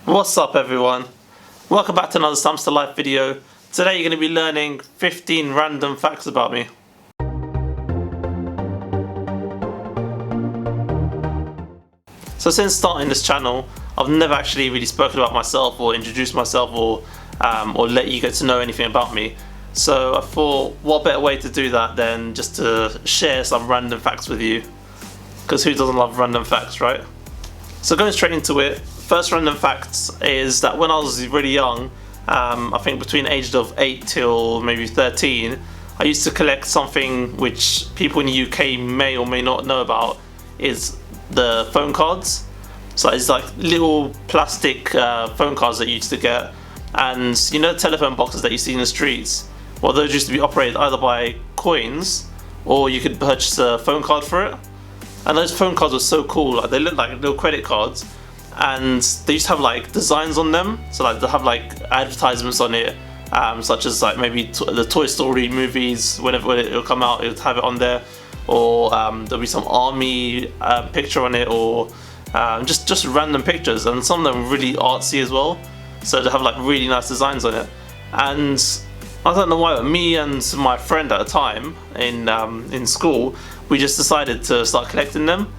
What's up everyone? Welcome back to another Stamps to Life video. Today you're going to be learning 15 random facts about me. So since starting this channel, I've never actually really spoken about myself or introduced myself or let you get to know anything about me. So I thought, what better way to do that than just to share some random facts with you? Because who doesn't love random facts, right? So going straight into it, first random fact is that when I was really young, I think between the age of 8 till maybe 13, I used to collect something which people in the UK may or may not know about, is the phone cards. So it's like little plastic phone cards that you used to get, and you know the telephone boxes that you see in the streets? Well, those used to be operated either by coins or you could purchase a phone card for it. And those phone cards were so cool, like they looked like little credit cards, and they used to have like designs on them. So like they have like advertisements on it, such as like maybe the Toy Story movies, whenever it will come out, it would have it on there, or there'll be some army picture on it, or just random pictures, and some of them really artsy as well. So they have like really nice designs on it. And I don't know why, but me and my friend at the time in school, we just decided to start collecting them,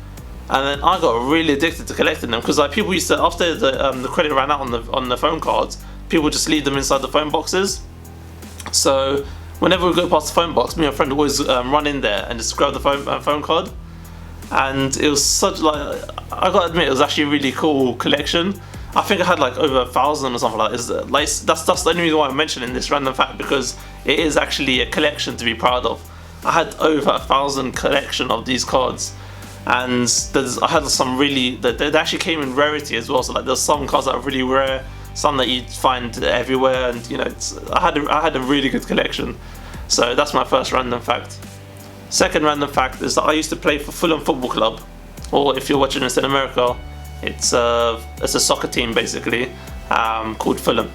and then I got really addicted to collecting them, because like people used to, after the credit ran out on the phone cards, people would just leave them inside the phone boxes. So whenever we go past the phone box, me and my friend would always run in there and just grab the phone card, and it was such, like, I gotta admit, it was actually a really cool collection. I think I had like over 1,000 or something like this. Like, that's the only reason why I'm mentioning this random fact, because it is actually a collection to be proud of. I had over 1,000 collection of these cards, and I had some really, they actually came in rarity as well. So like there's some cards that are really rare, some that you'd find everywhere, and you know, I had a really good collection. So that's my first random fact. Second random fact is that I used to play for Fulham Football Club, or if you're watching this in America, it's a soccer team basically, called Fulham.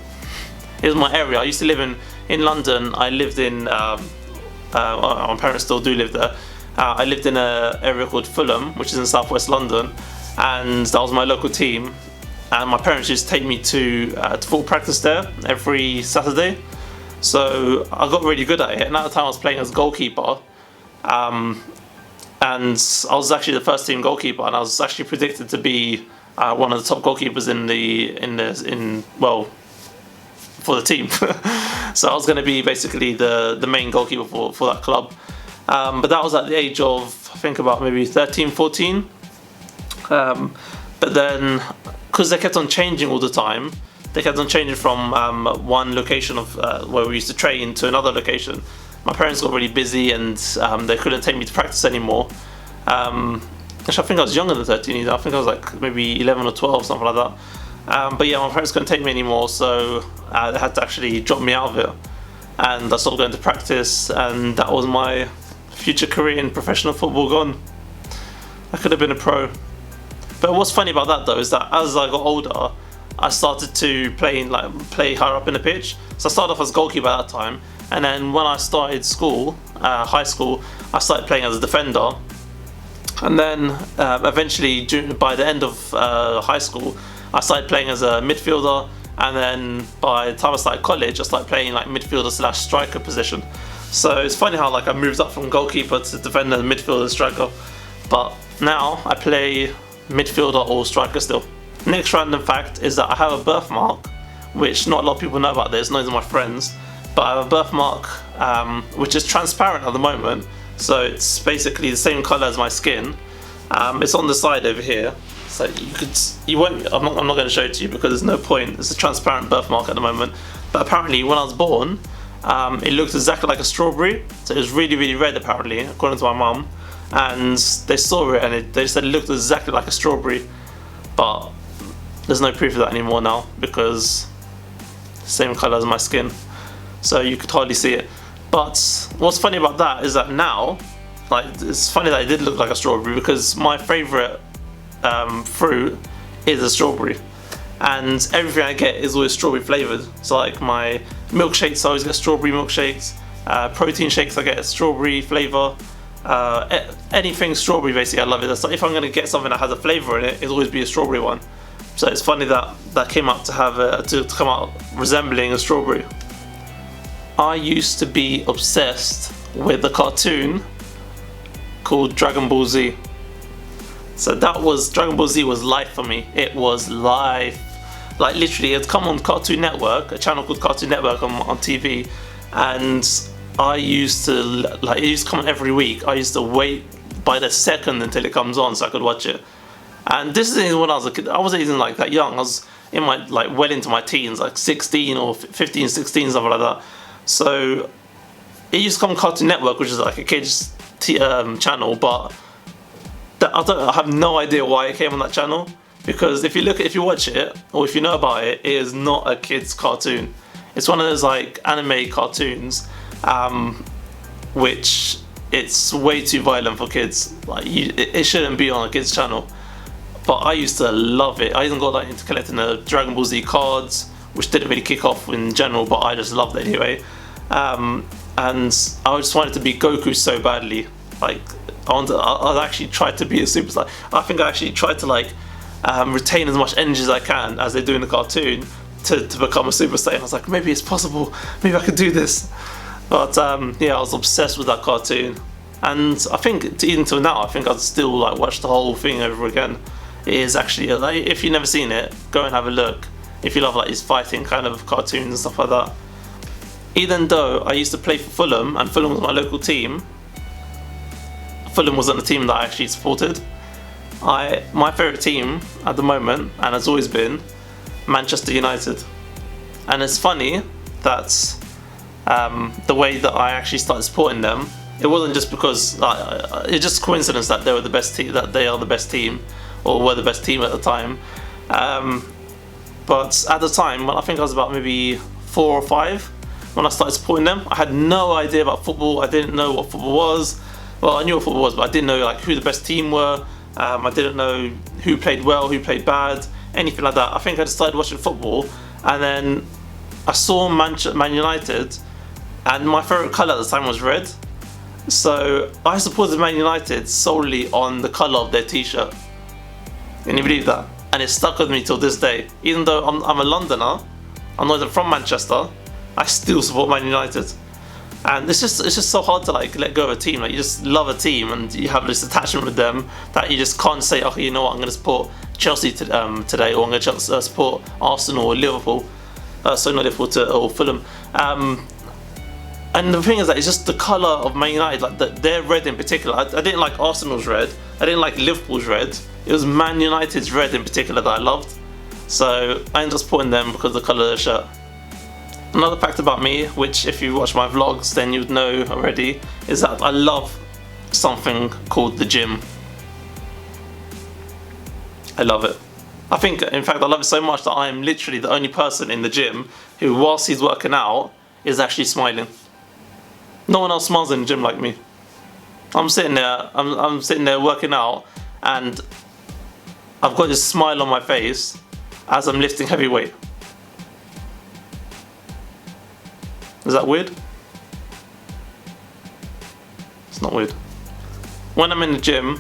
It was my area. I used to live in London. I lived in my parents still do live there. I lived in an area called Fulham, which is in southwest London, and that was my local team. And my parents used to take me to football practice there every Saturday. So I got really good at it, and at the time I was playing as goalkeeper. And I was actually the first team goalkeeper, and I was actually predicted to be one of the top goalkeepers for the team. So I was going to be basically the main goalkeeper for that club. But that was at the age of, I think, about maybe 13, 14. But then, because they kept on changing all the time, they kept on changing from one location of where we used to train to another location. My parents got really busy, and they couldn't take me to practice anymore. Actually, I think I was younger than 13 either. I think I was like maybe 11 or 12, something like that. But yeah, my parents couldn't take me anymore, so they had to actually drop me out of it. And I stopped going to practice, and that was my future career in professional football gone. I could have been a pro. But what's funny about that though is that as I got older, I started to play higher up in the pitch. So I started off as goalkeeper at that time, and then when I started school, high school, I started playing as a defender. And then eventually, by the end of high school, I started playing as a midfielder, and then by the time I started college, I started playing like midfielder / striker position. So it's funny how like I moved up from goalkeeper to defender, midfielder, striker. But now I play midfielder or striker still. Next random fact is that I have a birthmark, which not a lot of people know about this, not even my friends. But I have a birthmark which is transparent at the moment. So it's basically the same colour as my skin. It's on the side over here. So I'm not going to show it to you because there's no point. It's a transparent birthmark at the moment. But apparently when I was born, it looked exactly like a strawberry. So it was really, really red apparently, according to my mum. And they saw it, and they said it looked exactly like a strawberry. But there's no proof of that anymore now, because it's the same colour as my skin. So you could hardly see it. But what's funny about that is that now, like, it's funny that it did look like a strawberry, because my favourite fruit is a strawberry, and everything I get is always strawberry flavoured. So like my milkshakes, I always get strawberry milkshakes. Protein shakes, I get a strawberry flavour. Anything strawberry basically, I love it. So if I'm going to get something that has a flavour in it, it'll always be a strawberry one. So it's funny that that came out to come out resembling a strawberry. I used to be obsessed with a cartoon called Dragon Ball Z. So Dragon Ball Z was life for me. It was life. Like literally, it'd come on Cartoon Network, a channel called Cartoon Network on TV, and it used to come on every week. I used to wait by the second until it comes on so I could watch it. And this is when I was a kid. I wasn't even like that young. I was in my well into my teens, like 16 or 15, 16, something like that. So it used to come on Cartoon Network, which is like a kids channel, but I have no idea why it came on that channel, because if you watch it or if you know about it, it is not a kids cartoon. It's one of those like anime cartoons, which it's way too violent for kids. Like it shouldn't be on a kids channel. But I used to love it. I even got into collecting the Dragon Ball Z cards, which didn't really kick off in general, but I just loved it anyway. And I just wanted to be Goku so badly. Like I actually tried to be a Super Saiyan. I think I actually tried to retain as much energy as I can, as they do in the cartoon, to become a Super Saiyan. I was like, maybe it's possible. Maybe I could do this. But yeah, I was obsessed with that cartoon. And I think even till now, I think I'd still watch the whole thing over again. It is actually, if you've never seen it, go and have a look. If you love these fighting kind of cartoons and stuff like that. Even though I used to play for Fulham, and Fulham was my local team, Fulham wasn't the team that I actually supported. My favourite team at the moment, and has always been, Manchester United. And it's funny that the way that I actually started supporting them, it wasn't just because it's just coincidence that they were the best team, that they are the best team, or were the best team at the time. But at the time, I think I was about maybe 4 or 5 when I started supporting them. I had no idea about football. I didn't know what football was. Well, I knew what football was, but I didn't know who the best team were. I didn't know who played well, who played bad, anything like that. I think I just started watching football, and then I saw Man United, and my favourite colour at the time was red. So I supported Man United solely on the colour of their t-shirt. Can you believe that? And it stuck with me till this day. Even though I'm a Londoner, I'm not even from Manchester, I still support Man United. And it's just so hard to let go of a team. You just love a team and you have this attachment with them that you just can't say, okay, you know what, I'm going to support Chelsea today, or I'm going to support Arsenal or Liverpool. So not Liverpool, or Fulham. And the thing is that it's just the colour of Man United, their red in particular. I didn't like Arsenal's red, I didn't like Liverpool's red. It was Man United's red in particular that I loved. So I ended up supporting them because of the colour of their shirt. Another fact about me, which if you watch my vlogs then you'd know already, is that I love something called the gym. I love it. I think, in fact, I love it so much that I am literally the only person in the gym who, whilst he's working out, is actually smiling. No one else smiles in the gym like me. I'm sitting there working out, and I've got this smile on my face as I'm lifting heavy weight. Is that weird? It's not weird. When I'm in the gym,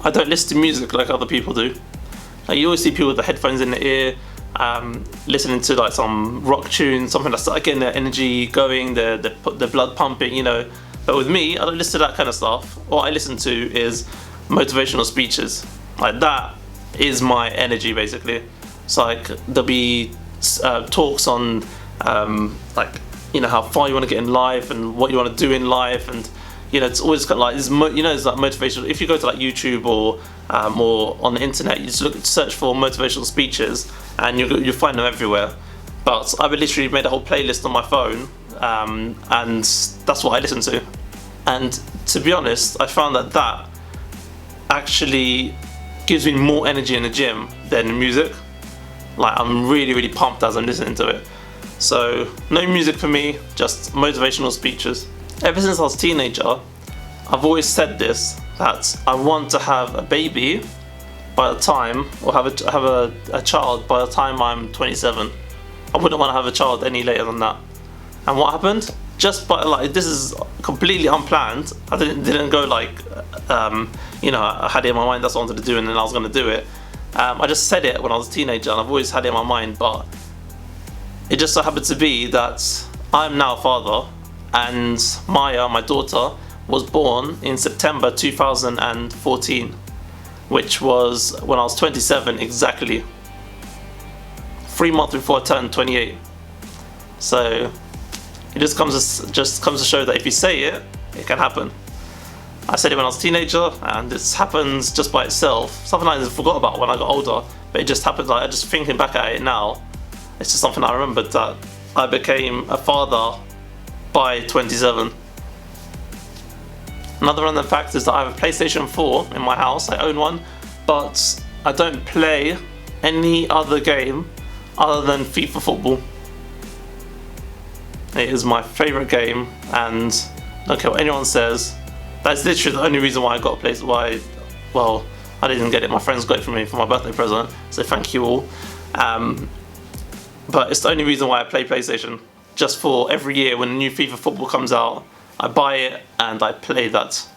I don't listen to music like other people do. You always see people with the headphones in their ear, listening to some rock tune, something that's getting their energy going, their blood pumping, you know. But with me, I don't listen to that kind of stuff. What I listen to is motivational speeches. That is my energy, basically. So there'll be talks on how far you want to get in life and what you want to do in life, and it's always kind of it's motivational. If you go to YouTube or on the internet, you just search for motivational speeches, and you'll find them everywhere. But I've literally made a whole playlist on my phone, and that's what I listen to. And to be honest, I found that actually gives me more energy in the gym than music. I'm really, really pumped as I'm listening to it. So no music for me, just motivational speeches. Ever since I was a teenager, I've always said this, that I want to have a baby by the time, or have a child by the time I'm 27. I wouldn't want to have a child any later than that. And what happened? Just by this is completely unplanned. I didn't go I had it in my mind, that's what I wanted to do, and then I was going to do it. I just said it when I was a teenager, and I've always had it in my mind, but it just so happened to be that I'm now a father, and Maya, my daughter, was born in September 2014, which was when I was 27 exactly, 3 months before I turned 28. So it just comes to show that if you say it, it can happen. I said it when I was a teenager, and this happens just by itself. Something I forgot about when I got older, but it just happened. Like, I just thinking back at it now, it's just something I remembered, that I became a father by 27. Another random fact is that I have a PlayStation 4 in my house. I own one, but I don't play any other game other than FIFA football. It is my favourite game, and I don't care what anyone says. That's literally the only reason why I got a place. Well, I didn't get it. My friends got it for me for my birthday present, so thank you all. But it's the only reason why I play PlayStation. Just for every year when a new FIFA football comes out, I buy it and I play that.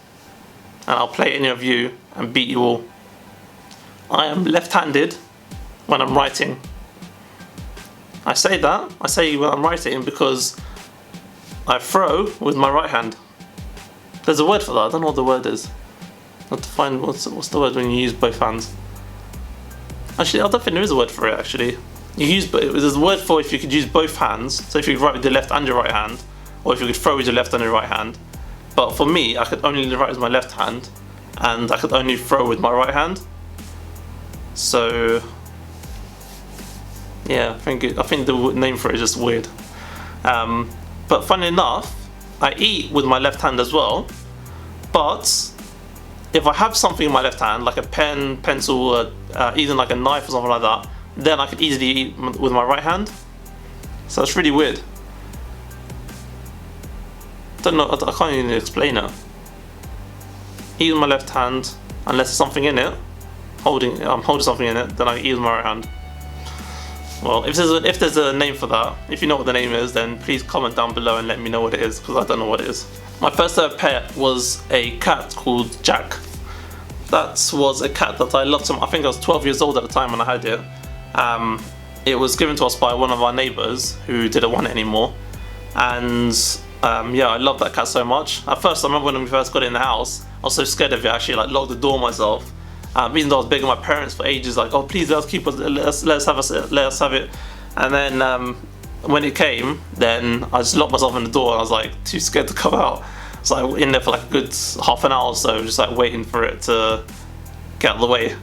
And I'll play any of you and beat you all. I am left-handed when I'm writing. I say when I'm writing because I throw with my right hand. There's a word for that. I don't know what the word is. I have to find what's the word when you use both hands. Actually, I don't think there is a word for it. Actually, there's a word for if you could use both hands. So if you could write with your left and your right hand, or if you could throw with your left and your right hand. But for me, I could only write with my left hand, and I could only throw with my right hand. So yeah, I think the name for it is just weird. But funny enough, I eat with my left hand as well, but if I have something in my left hand, like a pen, pencil, even like a knife or something like that, then I could easily eat with my right hand. So it's really weird. Don't know, I can't even explain it. Eat with my left hand, unless there's something in it, I'm holding something in it, then I eat with my right hand. Well, if there's a name for that, if you know what the name is, then please comment down below and let me know what it is, because I don't know what it is. My first ever pet was a cat called Jack. That was a cat that I loved. I think I was 12 years old at the time when I had it. It was given to us by one of our neighbours who didn't want it anymore. And yeah, I loved that cat so much. At first, I remember when we first got it in the house, I was so scared of it, I actually like locked the door myself. Even though I was begging my parents for ages, like, oh please let us keep it, let us have it. And then when it came, then I just locked myself in the door, and I was like too scared to come out. So I was in there for like a good half an hour or so, just like waiting for it to get out of the way.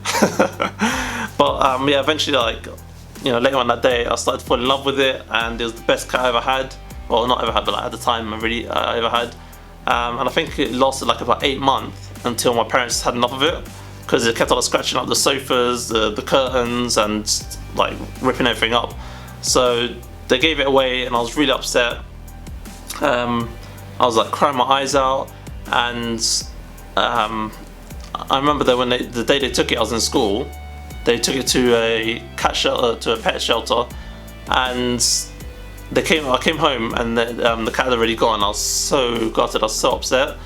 But yeah, eventually, like, you know, later on that day, I started to fall in love with it, and it was the best cat I ever had. Well, not ever had, but like at the time, I ever had. And I think it lasted like about 8 months until my parents had enough of it, because it kept on scratching up the sofas, the curtains, and like ripping everything up. So they gave it away, and I was really upset. I was like crying my eyes out, and I remember that when the day they took it, I was in school. They took it to a cat shelter, to a pet shelter, and I came home, and the cat had already gone. I was so gutted, I was so upset.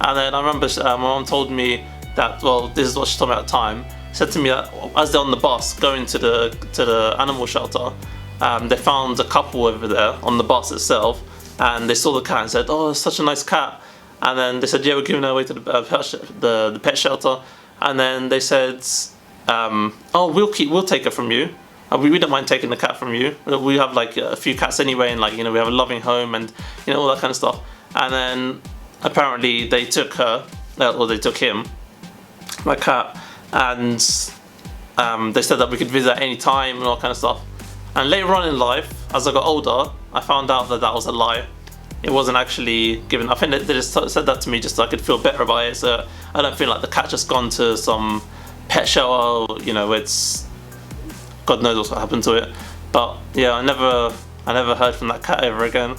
And then I remember my mom told me that, well, this is what she told me at the time, said to me that as they're on the bus going to the animal shelter, they found a couple over there on the bus itself, and they saw the cat and said, oh, it's such a nice cat. And then they said, yeah, we're giving it away to the pet shelter. And then they said, oh, we'll take it from you. We don't mind taking the cat from you. We have like a few cats anyway, and like, you know, we have a loving home, and you know, all that kind of stuff. And then apparently they took her, or they took him, my cat, and they said that we could visit at any time and all that kind of stuff. And later on in life, as I got older, I found out that that was a lie. It wasn't actually given. I think they just said that to me just so I could feel better about it. So I don't feel like the cat just gone to some pet show, or, you know, it's God knows what happened to it. But yeah, I never heard from that cat ever again.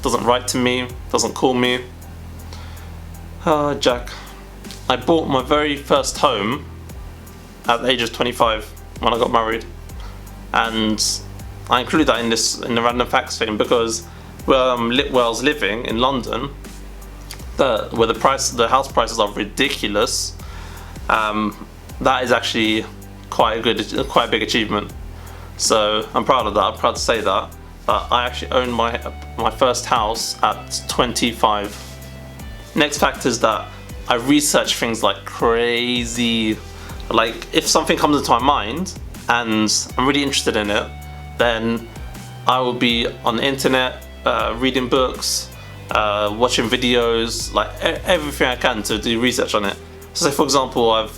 Doesn't write to me, doesn't call me. Jack. I bought my very first home at the age of 25 when I got married, and I include that in the random facts thing because where I was living in London, where the house prices are ridiculous. That is actually quite a big achievement. So I'm proud of that. I'm proud to say that. But I actually owned my first house at 25. Next fact is that I research things like crazy. Like if something comes into my mind and I'm really interested in it, then I will be on the internet, reading books, watching videos, like everything I can to do research on it. So say for example,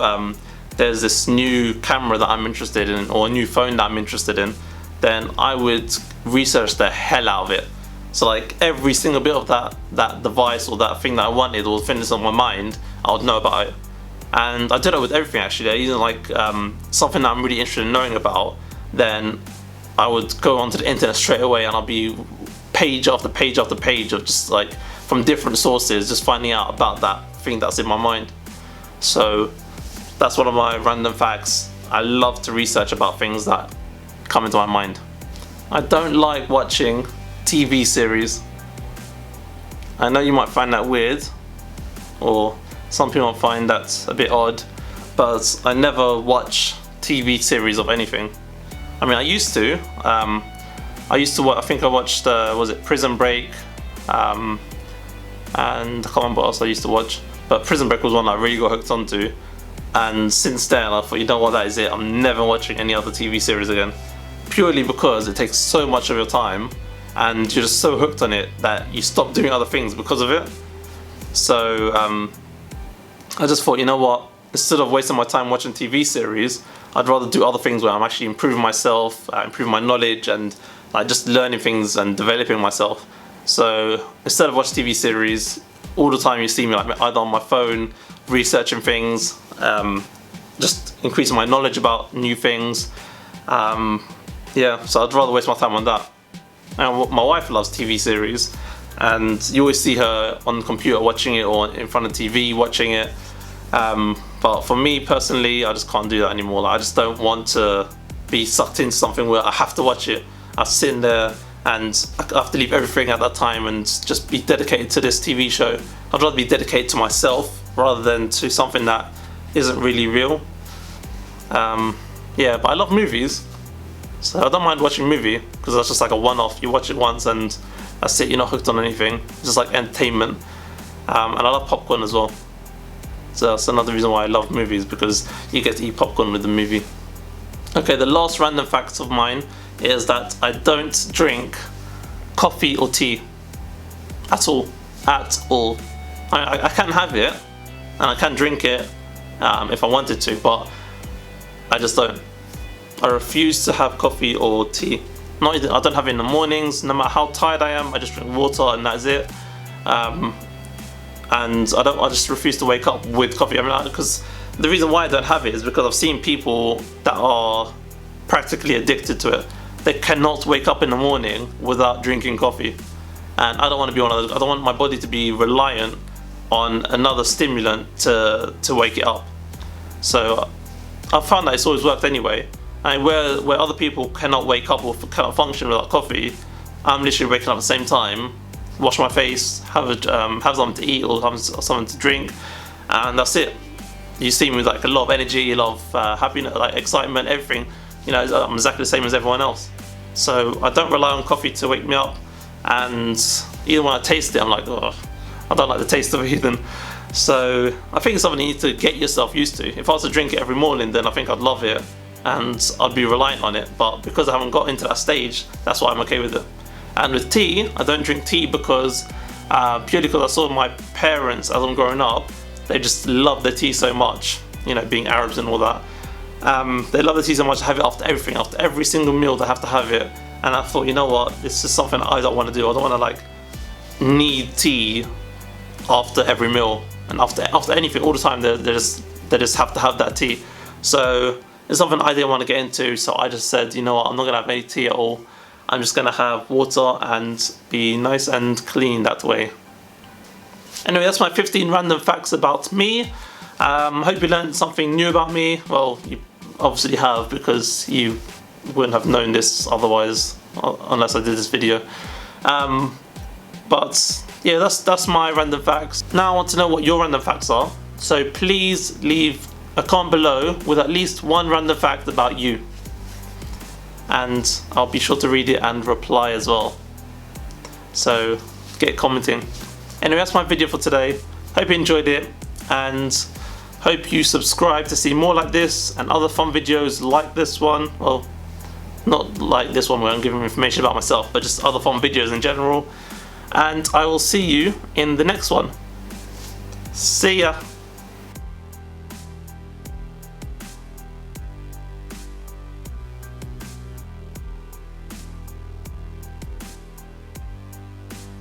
there's this new camera that I'm interested in, or a new phone that I'm interested in, then I would research the hell out of it. So like every single bit of that device or that thing that I wanted or thing that's on my mind, I would know about it. And I did it with everything actually. Even like something that I'm really interested in knowing about, then I would go onto the internet straight away and I'll be page after page after page of just like from different sources just finding out about that thing that's in my mind. So that's one of my random facts. I love to research about things that come into my mind. I don't like watching TV series. I know you might find that weird, or some people might find that a bit odd, but I never watch TV series of anything. I mean, I used to. I think I watched, was it Prison Break? And I can't remember what else I used to watch. But Prison Break was one I really got hooked onto. And since then, I thought, you know what, that is it. I'm never watching any other TV series again. Purely because it takes so much of your time and you're just so hooked on it that you stop doing other things because of it. So I just thought, you know what, instead of wasting my time watching TV series, I'd rather do other things where I'm actually improving myself, improving my knowledge, and just learning things and developing myself. So instead of watching TV series, all the time you see me like either on my phone, researching things, just increasing my knowledge about new things. Yeah, so I'd rather waste my time on that. Now, my wife loves TV series, and you always see her on the computer watching it or in front of TV watching it. But for me personally, I just can't do that anymore. Like, I just don't want to be sucked into something where I have to watch it. I sit in there and I have to leave everything at that time and just be dedicated to this TV show. I'd rather be dedicated to myself rather than to something that isn't really real. Yeah, but I love movies, so I don't mind watching a movie because that's just like a one-off. You watch it once and that's it. You're not hooked on anything. It's just like entertainment. And I love popcorn as well. So that's another reason why I love movies, because you get to eat popcorn with the movie. Okay, the last random fact of mine is that I don't drink coffee or tea at all. At all. I can have it and I can drink it if I wanted to, but I just don't. I refuse to have coffee or tea. I don't have it in the mornings. No matter how tired I am, I just drink water and that's it. And I just refuse to wake up with coffee. I mean, because the reason why I don't have it is because I've seen people that are practically addicted to it. They cannot wake up in the morning without drinking coffee, and I don't want to be one of those. I don't want my body to be reliant on another stimulant to wake it up. So I've found that it's always worked anyway. And where other people cannot wake up or cannot function without coffee, I'm literally waking up at the same time, wash my face, have something to eat or have something to drink, and that's it. You see me with like a lot of energy, a lot of happiness, like excitement, everything. You know, I'm exactly the same as everyone else. So I don't rely on coffee to wake me up, and even when I taste it, I'm like, oh, I don't like the taste of it even. So I think it's something you need to get yourself used to. If I was to drink it every morning, then I think I'd love it and I'd be reliant on it. But because I haven't got into that stage, that's why I'm okay with it. And with tea, I don't drink tea because purely because I saw my parents as I'm growing up, they just love their tea so much. You know, being Arabs and all that. They love the tea so much, I have it after everything, after every single meal they have to have it. And I thought, you know what, this is something I don't want to do. I don't want to like need tea after every meal and after anything all the time. They just have to have that tea. So it's something I didn't want to get into. So I just said, you know what, I'm not gonna have any tea at all. I'm just gonna have water and be nice and clean that way. Anyway, that's my 15 random facts about me. Hope you learned something new about me. Well, you obviously have, because you wouldn't have known this otherwise, unless I did this video. But yeah, that's my random facts. Now I want to know what your random facts are. So please leave a comment below with at least one random fact about you, and I'll be sure to read it and reply as well. So get commenting. Anyway, that's my video for today. Hope you enjoyed it, and hope you subscribe to see more like this and other fun videos like this one. Well, not like this one where I'm giving information about myself, but just other fun videos in general. And I will see you in the next one. See ya!